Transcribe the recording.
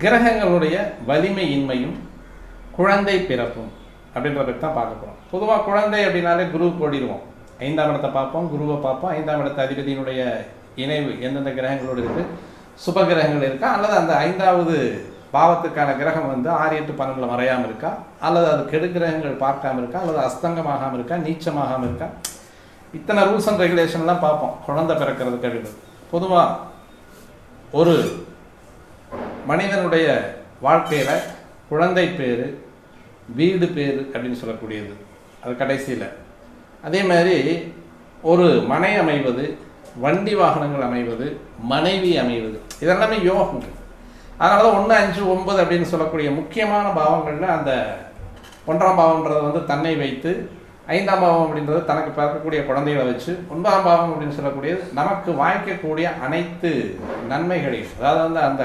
கிரகங்களுடைய வலிமையின்மையும் குழந்தை பிறப்பும் அப்படின்றதுக்கு தான் பார்க்க போகிறோம். பொதுவாக குழந்தை அப்படின்னாலே குருவுக்கு ஓடிடுவோம். 5ஆம் இடத்தை பார்ப்போம், குருவை பார்ப்போம். 5ஆம் இடத்த அதிபதியினுடைய இணைவு எந்தெந்த கிரகங்களோடு இருக்குது, சுப கிரகங்கள் இருக்கா, அல்லது அந்த 5வது பாவத்துக்கான கிரகம் 6, 8, 12 மறையாமல் இருக்கா, அல்லது அது கெடு கிரகங்கள் பார்க்காமல் இருக்கா, அல்லது அஸ்தங்கமாகாமல் இருக்கா, நீச்சமாகாமல் இருக்கா, இத்தனை ரூல்ஸ் அண்ட் ரெகுலேஷன்லாம் பார்ப்போம் குழந்தை பிறக்கிறதுக்கு அப்படின்னு. பொதுவாக ஒரு மனிதனுடைய வாழ்க்கையில் குழந்தை பேர், வீடு பேர் அப்படின்னு சொல்லக்கூடியது அது கடைசியில். அதே மாதிரி ஒரு மனை அமைவது, வண்டி வாகனங்கள் அமைவது, மனைவி அமைவது, இதெல்லாமே யோகங்கள். அதனால தான் 1, 5, 9 அப்படின்னு சொல்லக்கூடிய முக்கியமான பாவங்களில் அந்த 1ஆம் பாவம்ன்றது தன்னை வைத்து, 5ஆம் பாவம் அப்படின்றது தனக்கு பிறக்கக்கூடிய குழந்தைகளை வச்சு, 9ஆம் பாவம் அப்படின்னு சொல்லக்கூடியது நமக்கு வாய்க்கக்கூடிய அனைத்து நன்மைகளையும், அதாவது அந்த